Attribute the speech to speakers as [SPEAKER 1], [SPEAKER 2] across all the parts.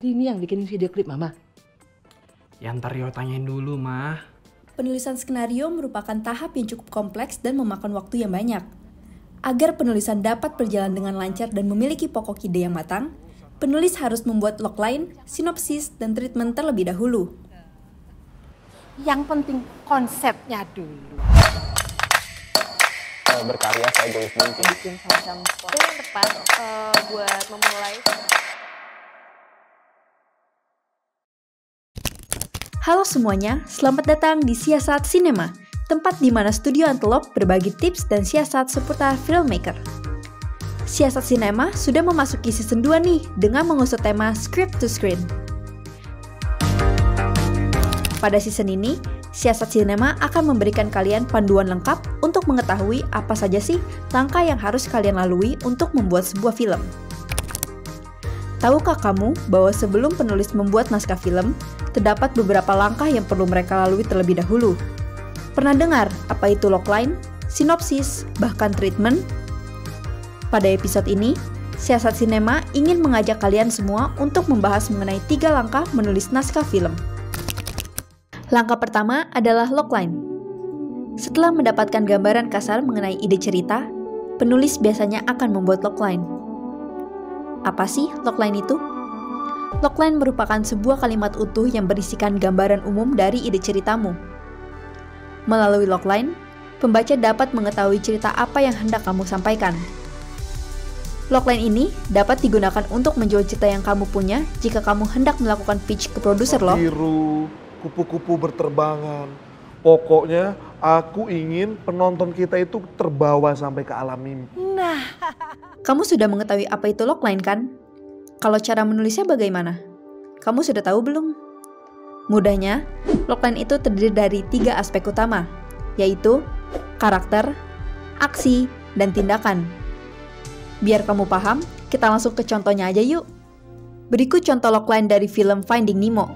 [SPEAKER 1] Ini yang bikin video klip Mama.
[SPEAKER 2] Ya ntar Rio tanyain dulu, Mah.
[SPEAKER 3] Penulisan skenario merupakan tahap yang cukup kompleks dan memakan waktu yang banyak. Agar penulisan dapat berjalan dengan lancar dan memiliki pokok ide yang matang, penulis harus membuat logline, sinopsis, dan treatment terlebih dahulu.
[SPEAKER 1] Yang penting konsepnya dulu.
[SPEAKER 4] Berkarya seegois mungkin.
[SPEAKER 5] Bikin semacam waktu yang tepat buat memulai.
[SPEAKER 3] Halo semuanya, selamat datang di Siasat Sinema, tempat di mana Studio Antelope berbagi tips dan siasat seputar filmmaker. Siasat Sinema sudah memasuki season 2 nih, dengan mengusut tema Script to Screen. Pada season ini, Siasat Sinema akan memberikan kalian panduan lengkap untuk mengetahui apa saja sih langkah yang harus kalian lalui untuk membuat sebuah film. Tahukah kamu bahwa sebelum penulis membuat naskah film, terdapat beberapa langkah yang perlu mereka lalui terlebih dahulu? Pernah dengar apa itu logline, sinopsis, bahkan treatment? Pada episode ini, Siasat Sinema ingin mengajak kalian semua untuk membahas mengenai 3 langkah menulis naskah film. Langkah pertama adalah logline. Setelah mendapatkan gambaran kasar mengenai ide cerita, penulis biasanya akan membuat logline. Apa sih logline itu? Logline merupakan sebuah kalimat utuh yang berisikan gambaran umum dari ide ceritamu. Melalui logline, pembaca dapat mengetahui cerita apa yang hendak kamu sampaikan. Logline ini dapat digunakan untuk menjual cerita yang kamu punya jika kamu hendak melakukan pitch ke produser loh.
[SPEAKER 6] Biru, kupu-kupu berterbangan. Pokoknya aku ingin penonton kita itu terbawa sampai ke alam mimpi.
[SPEAKER 3] Kamu sudah mengetahui apa itu logline kan? Kalau cara menulisnya bagaimana? Kamu sudah tahu belum? Mudahnya, logline itu terdiri dari 3 aspek utama, yaitu karakter, aksi, dan tindakan. Biar kamu paham, kita langsung ke contohnya aja yuk. Berikut contoh logline dari film Finding Nemo.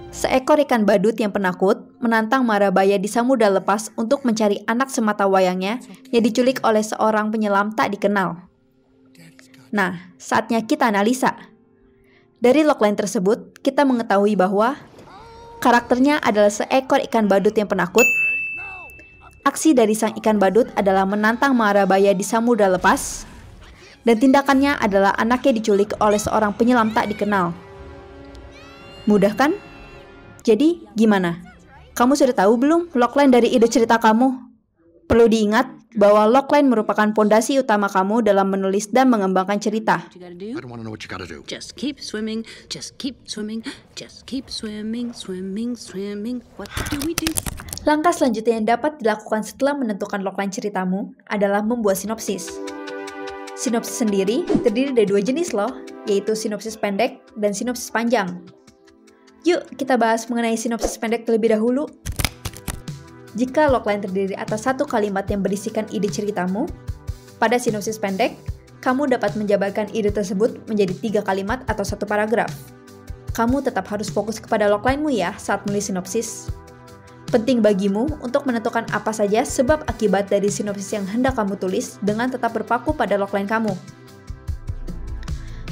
[SPEAKER 3] Seekor ikan badut yang penakut menantang marabaya di samudra lepas untuk mencari anak semata wayangnya yang diculik oleh seorang penyelam tak dikenal. Nah, saatnya kita analisa. Dari logline tersebut, kita mengetahui bahwa karakternya adalah seekor ikan badut yang penakut. Aksi dari sang ikan badut adalah menantang marabaya di samudra lepas. Dan tindakannya adalah anaknya diculik oleh seorang penyelam tak dikenal. Mudah kan? Jadi, gimana? Kamu sudah tahu belum logline dari ide cerita kamu? Perlu diingat bahwa logline merupakan pondasi utama kamu dalam menulis dan mengembangkan cerita.
[SPEAKER 7] I don't want to know what you gotta do. Just keep swimming, just keep swimming, just keep swimming, swimming, swimming. What do we do?
[SPEAKER 3] Langkah selanjutnya yang dapat dilakukan setelah menentukan logline ceritamu adalah membuat sinopsis. Sinopsis sendiri terdiri dari 2 jenis loh, yaitu sinopsis pendek dan sinopsis panjang. Yuk, kita bahas mengenai sinopsis pendek terlebih dahulu. Jika logline terdiri atas 1 kalimat yang berisikan ide ceritamu, pada sinopsis pendek, kamu dapat menjabarkan ide tersebut menjadi 3 kalimat atau 1 paragraf. Kamu tetap harus fokus kepada logline-mu ya saat menulis sinopsis. Penting bagimu untuk menentukan apa saja sebab akibat dari sinopsis yang hendak kamu tulis dengan tetap berpaku pada logline kamu.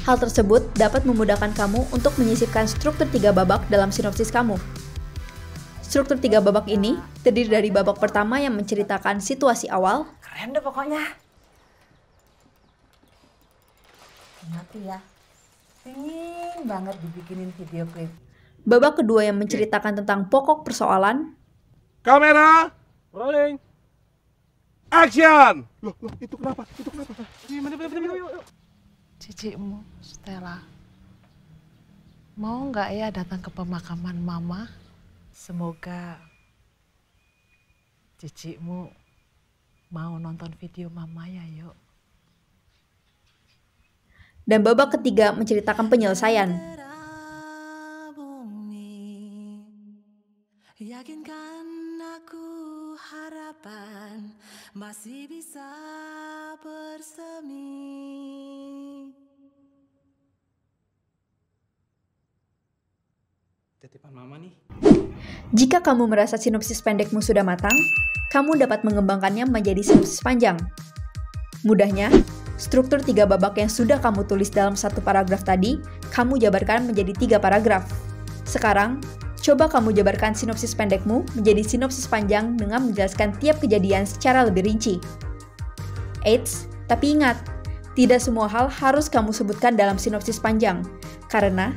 [SPEAKER 3] Hal tersebut dapat memudahkan kamu untuk menyisipkan struktur 3 babak dalam sinopsis kamu. Struktur 3 babak ini terdiri dari babak pertama yang menceritakan situasi awal.
[SPEAKER 1] Keren deh pokoknya. Nanti ya. Pengen banget dibikinin video klip.
[SPEAKER 3] Babak kedua yang menceritakan tentang pokok persoalan.
[SPEAKER 6] Kamera, rolling, action! Loh, itu kenapa? Itu kenapa?
[SPEAKER 8] Cicikmu, Stella, mau nggak ya datang ke pemakaman Mama? Semoga cicikmu mau nonton video Mama ya, yuk.
[SPEAKER 3] Dan babak ketiga menceritakan penyelesaian.
[SPEAKER 9] Yakinkan aku harapan masih bisa bersemi.
[SPEAKER 2] Titipan Mama nih.
[SPEAKER 3] Jika kamu merasa sinopsis pendekmu sudah matang, kamu dapat mengembangkannya menjadi sinopsis panjang. Mudahnya, struktur 3 babak yang sudah kamu tulis dalam satu paragraf tadi, kamu jabarkan menjadi 3 paragraf. Sekarang, coba kamu jabarkan sinopsis pendekmu menjadi sinopsis panjang dengan menjelaskan tiap kejadian secara lebih rinci. Eits, tapi ingat, tidak semua hal harus kamu sebutkan dalam sinopsis panjang, karena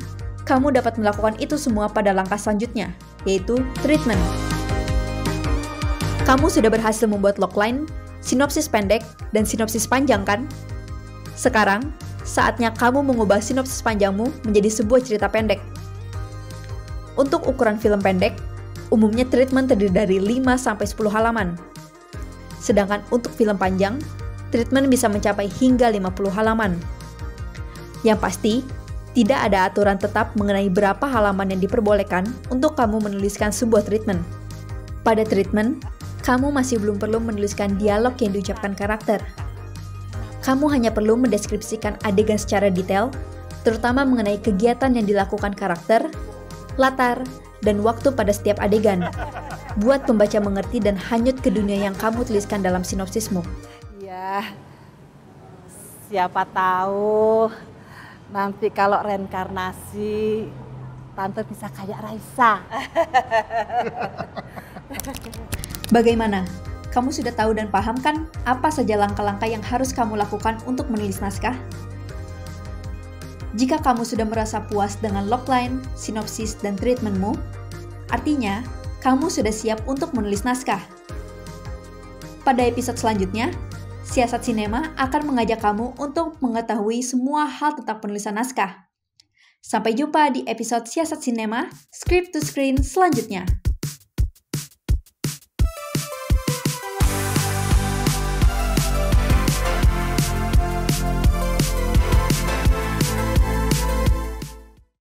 [SPEAKER 3] kamu dapat melakukan itu semua pada langkah selanjutnya, yaitu treatment. Kamu sudah berhasil membuat logline, sinopsis pendek, dan sinopsis panjang kan? Sekarang, saatnya kamu mengubah sinopsis panjangmu menjadi sebuah cerita pendek. Untuk ukuran film pendek, umumnya treatment terdiri dari 5-10 halaman. Sedangkan untuk film panjang, treatment bisa mencapai hingga 50 halaman. Yang pasti, tidak ada aturan tetap mengenai berapa halaman yang diperbolehkan untuk kamu menuliskan sebuah treatment. Pada treatment, kamu masih belum perlu menuliskan dialog yang diucapkan karakter. Kamu hanya perlu mendeskripsikan adegan secara detail, terutama mengenai kegiatan yang dilakukan karakter, latar, dan waktu pada setiap adegan. Buat pembaca mengerti dan hanyut ke dunia yang kamu tuliskan dalam sinopsismu.
[SPEAKER 1] Ya, siapa tahu nanti kalau reinkarnasi, Tante bisa kayak Raisa.
[SPEAKER 3] Bagaimana? Kamu sudah tahu dan paham kan apa saja langkah-langkah yang harus kamu lakukan untuk menulis naskah? Jika kamu sudah merasa puas dengan logline, sinopsis, dan treatmentmu, artinya kamu sudah siap untuk menulis naskah. Pada episode selanjutnya, Siasat Sinema akan mengajak kamu untuk mengetahui semua hal tentang penulisan naskah. Sampai jumpa di episode Siasat Sinema, Script to Screen selanjutnya.